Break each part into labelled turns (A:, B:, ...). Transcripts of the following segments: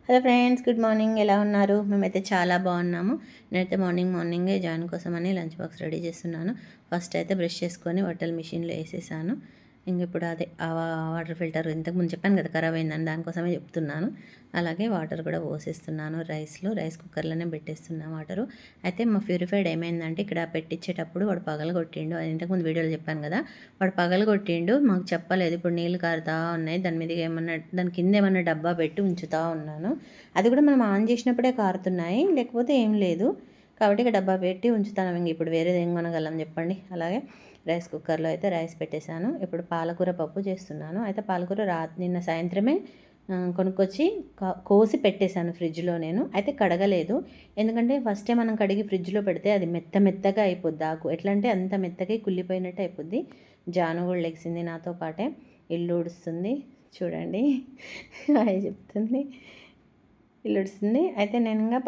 A: Hello friends, good morning. ఎలా ఉన్నారు? మేమైతే చాలా బాగున్నాము. నేనైతే మార్నింగే జాన్ కోసమని లంచ్ బాక్స్ రెడీ చేస్తున్నాను. ఫస్ట్ అయితే బ్రష్ చేసుకొని బట్టలు మిషన్లో వేసేసాను. ఇంక ఇప్పుడు అదే ఆ వాటర్ ఫిల్టర్ ఇంతకుముందు చెప్పాను కదా ఖరాబ్ అయిందని, దానికోసమే చెప్తున్నాను. అలాగే వాటర్ కూడా పోసేస్తున్నాను. రైస్ కుక్కర్లోనే పెట్టేస్తున్నాను వాటరు. అయితే మా ప్యూరిఫైడ్ ఏమైందంటే ఇక్కడ పెట్టించేటప్పుడు వాడు పగలగొట్టిండు. అది ఇంతకుముందు వీడియోలో చెప్పాను కదా, వాడు పగలగొట్టిండు. మాకు చెప్పలేదు. ఇప్పుడు నీళ్ళు కారుతా ఉన్నాయి. దాని మీద ఏమన్నా దాని కింద ఏమన్నా డబ్బా పెట్టి ఉంచుతూ ఉన్నాను. అది కూడా మనం ఆన్ చేసినప్పుడే కారుతున్నాయి, లేకపోతే ఏం లేదు. కాబట్టి ఇక డబ్బా పెట్టి ఉంచుతాను. ఇంక ఇప్పుడు వేరేది ఏం కొనగలం చెప్పండి. అలాగే రైస్ కుక్కర్లో అయితే రైస్ పెట్టేశాను. ఇప్పుడు పాలకూర పప్పు చేస్తున్నాను. అయితే పాలకూర నిన్న సాయంత్రమే కొనుక్కొచ్చి కోసి పెట్టేశాను ఫ్రిడ్జ్లో నేను. అయితే కడగలేదు, ఎందుకంటే ఫస్ట్ టైం మనం కడిగి ఫ్రిడ్జ్లో పెడితే అది మెత్తగా అయిపోద్ది. ఆకు ఎట్లా అంటే అంత మెత్తగా కుళ్ళిపోయినట్టు అయిపోద్ది. జాను కూడా లెగిసింది నాతో పాటే, ఇల్లు ఉడుస్తుంది. చూడండి హాయ్ చెప్తుంది, ఇల్లు ఉడుస్తుంది. అయితే నేను ఇంకా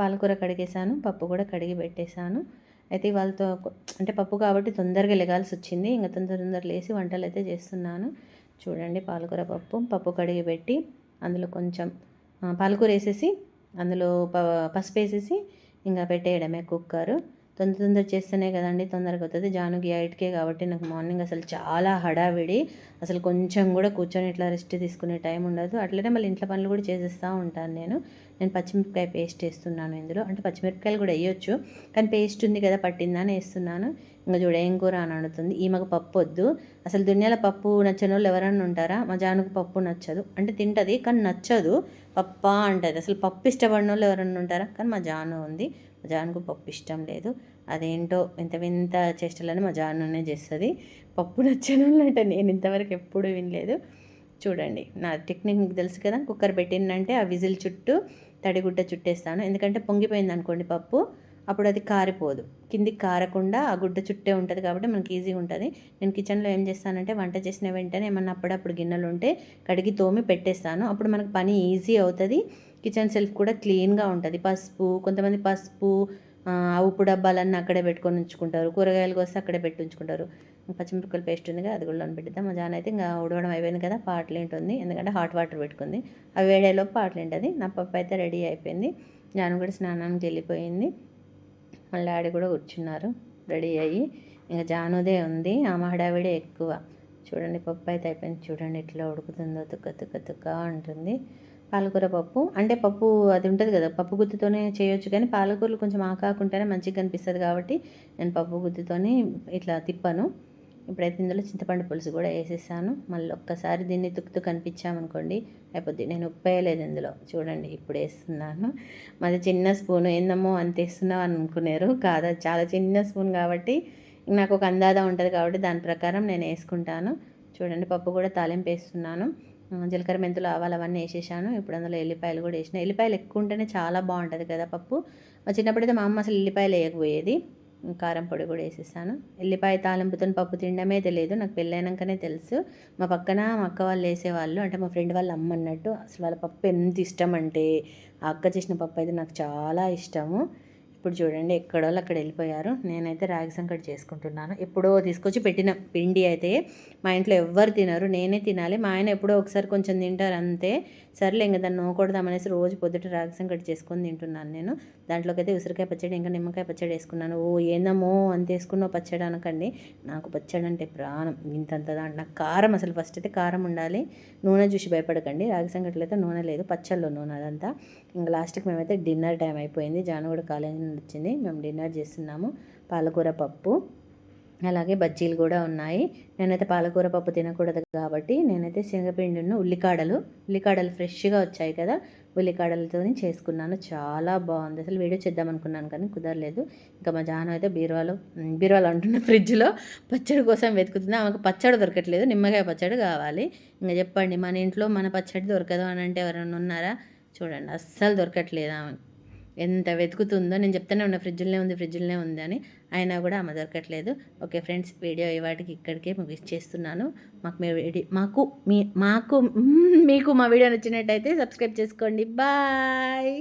A: పాలకూర కడిగేశాను, పప్పు కూడా కడిగి పెట్టేశాను. అయితే వాళ్ళతో అంటే పప్పు కాబట్టి తొందరగా లెగాల్సి వచ్చింది. ఇంకా తొందర లేసి వంటలు అయితే చేస్తున్నాను. చూడండి, పాలకూర పప్పు కడిగి పెట్టి అందులో కొంచెం పాలకూర వేసేసి అందులో పసుపు వేసేసి ఇంకా పెట్టేయడమే కుక్కరు. తొందర చేస్తేనే కదండి తొందరగా అవుతుంది. జానుకి 8కే కాబట్టి నాకు మార్నింగ్ అసలు చాలా హడావిడి. అసలు కొంచెం కూడా కూర్చొని ఇట్లా రెస్ట్ తీసుకునే టైం ఉండదు. అట్లనే మళ్ళీ ఇంట్లో పనులు కూడా చేసేస్తూ ఉంటాను నేను పచ్చిమిరపకాయ పేస్ట్ వేస్తున్నాను ఇందులో. అంటే పచ్చిమిరపకాయలు కూడా వేయొచ్చు, కానీ పేస్ట్ ఉంది కదా పట్టిందని వేస్తున్నాను. ఇంకా చూడ ఏం కూర అని అడుగుతుంది. ఈమెకు పప్పు వద్దు. అసలు దునియాల పప్పు నచ్చని వాళ్ళు ఎవరైనా ఉంటారా? మా జానుకు పప్పు నచ్చదు. అంటే తింటుంది కానీ నచ్చదు, పప్పా అంటుంది. అసలు పప్పు ఇష్టపడిన వాళ్ళు ఎవరైనా ఉంటారా? కానీ మా జాను ఉంది, మా జానుకు పప్పు ఇష్టం లేదు. అదేంటో వింత చేష్టలని మా జానునే చేస్తుంది. పప్పు నచ్చని వాళ్ళు అంటే నేను ఇంతవరకు ఎప్పుడు వినలేదు. చూడండి, నా టెక్నిక్ మీకు తెలుసు కదా. కుక్కర్ పెట్టిందంటే ఆ విజిల్ చుట్టూ తడిగుడ్డ చుట్టేస్తాను. ఎందుకంటే పొంగిపోయింది అనుకోండి పప్పు, అప్పుడు అది కారిపోదు. కిందికి కారకుండా ఆ గుడ్డ చుట్టే ఉంటుంది కాబట్టి మనకి ఈజీగా ఉంటుంది. నేను కిచెన్లో ఏం చేస్తానంటే వంట చేసిన వెంటనే ఏమన్నా అప్పుడప్పుడు గిన్నెలు ఉంటే కడిగి తోమి పెట్టేస్తాను. అప్పుడు మనకు పని ఈజీ అవుతుంది. కిచెన్ సెల్ఫ్ కూడా క్లీన్గా ఉంటుంది. కొంతమంది పసుపు ఉప్పు డబ్బాలన్నీ అక్కడే పెట్టుకొని ఉంచుకుంటారు. కూరగాయలు వస్తే అక్కడే పెట్టి ఉంచుకుంటారు. పచ్చిమిరపకాయల పేస్ట్ ఉందిగా, అది కూడా పెట్టిద్దాం. మా జాన్ అయితే ఇంకా ఉడవడం అయిపోయింది కదా, పాటలు ఉంటుంది. ఎందుకంటే హాట్ వాటర్ పెట్టుకుంది. అవి వేడేలోపు పాటలు ఉంటుంది. నా పప్పు అయితే రెడీ అయిపోయింది. జాను కూడా స్నానానికి వెళ్ళిపోయింది. మళ్ళీ డాడీ కూడా కూర్చున్నారు రెడీ అయ్యి. ఇంకా జానుదే ఉంది, ఆమె హడావిడే ఎక్కువ. చూడండి, పప్పు అయితే అయిపోయింది. చూడండి ఎట్లా ఉడుకుతుందో, తుక్క అంటుంది. పాలకూర పప్పు అంటే పప్పు అది ఉంటుంది కదా, పప్పు గుత్తితోనే చేయొచ్చు, కానీ పాలకూరలు కొంచెం ఆకాకుంటేనే మంచిగా కనిపిస్తుంది కాబట్టి నేను పప్పు గుత్తితోనే ఇట్లా తిప్పాను. ఇప్పుడైతే ఇందులో చింతపండు పులుసు కూడా వేసేసాను. మళ్ళీ ఒక్కసారి దీన్ని తుక్కు కనిపించామనుకోండి అయిపోద్ది. నేను ఉప్పు వేయలేదు ఇందులో. చూడండి, ఇప్పుడు వేస్తున్నాను. మాది చిన్న స్పూన్, ఏందమ్మో అంత వేస్తున్నావు అని అనుకున్నారు. కాదు, చాలా చిన్న స్పూన్ కాబట్టి నాకు ఒక అందాజా ఉంటుంది కాబట్టి దాని ప్రకారం నేను వేసుకుంటాను. చూడండి, పప్పు కూడా తాలింపు వేస్తున్నాను. జీలకర్ర మెంతులు ఆవాలు అవన్నీ వేసేసాను. ఇప్పుడు అందులో ఎల్లిపాయలు కూడా వేసిన. ఎల్లిపాయలు ఎక్కువ ఉంటేనే చాలా బాగుంటుంది కదా పప్పు. చిన్నప్పుడైతే మా అమ్మ అసలు ఎల్లిపాయలు వేయకపోయేది. కారం పొడి కూడా వేసేసాను. ఎల్లిపాయ తాలింపుతో పప్పు తినడమే తెలియదు, నాకు పెళ్ళైనాకనే తెలుసు. మా పక్కన మా అక్క వాళ్ళు వేసేవాళ్ళు, అంటే మా ఫ్రెండ్ వాళ్ళ అమ్మ అన్నట్టు. అసలు వాళ్ళ పప్పు ఎంత ఇష్టం అంటే, ఆ అక్క చేసిన పప్పు అయితే నాకు చాలా ఇష్టము. ఇప్పుడు చూడండి, ఎక్కడోళ్ళు అక్కడ వెళ్ళిపోయారు. నేనైతే రాగి సంకటి చేసుకుంటున్నాను. ఎప్పుడో తీసుకొచ్చి పెట్టిన పిండి అయితే మా ఇంట్లో ఎవ్వరు తినరు, నేనే తినాలి. మా ఆయన ఎప్పుడో ఒకసారి కొంచెం తింటారు అంతే. సర్లే ఇంకా దాన్ని నోకూడదామనేసి రోజు పొద్దుట రాగి సంకటి చేసుకొని తింటున్నాను నేను. దాంట్లోకి అయితే ఉసిరికాయ పచ్చడి ఇంకా నిమ్మకాయ పచ్చడి వేసుకున్నాను. ఏందమ్మో అంత వేసుకున్నావు పచ్చడి అనకండి, నాకు పచ్చడి అంటే ప్రాణం. ఇంతంత దాంట్లో నాకు కారం, అసలు ఫస్ట్ అయితే కారం ఉండాలి. నూనె చూసి భయపడకండి, రాగి సంకటిలో అయితే నూనె లేదు, పచ్చళ్ళలో నూనె అదంతా. ఇంకా లాస్ట్కి మేమైతే డిన్నర్ టైం అయిపోయింది. జాను కూడా కాలేజీ నుండి వచ్చింది. మేము డిన్నర్ చేస్తున్నాము. పాలకూర పప్పు, అలాగే బజ్జీలు కూడా ఉన్నాయి. నేనైతే పాలకూర పప్పు తినకూడదు కాబట్టి నేనైతే శనగపిండిను ఉల్లికాడలు ఫ్రెష్గా వచ్చాయి కదా, ఉల్లికాడలతో చేసుకున్నాను. చాలా బాగుంది. అసలు వీడియో చేద్దాం అనుకున్నాను కానీ కుదరలేదు. ఇంకా మా జాను అయితే బీరువాలో అంటున్న ఫ్రిడ్జ్లో పచ్చడి కోసం వెతుకుతుంది. ఆమెకు పచ్చడి దొరకట్లేదు, నిమ్మకాయ పచ్చడి కావాలి. ఇంకా చెప్పండి, మన ఇంట్లో మన పచ్చడి దొరకదు అని అంటే ఎవరైనా ఉన్నారా? చూడండి, అస్సలు దొరకట్లేదు ఆమె. ఎంత వెతుకుతుందో, నేను చెప్తానే ఉన్నా ఫ్రిడ్జ్లోనే ఉంది అని, అయినా కూడా ఆమె దొరకట్లేదు. ఓకే ఫ్రెండ్స్, వీడియో వాటికి ఇక్కడికే ముగిస్తున్నాను. మీకు మా వీడియో నచ్చినట్టయితే సబ్స్క్రైబ్ చేసుకోండి. బాయ్.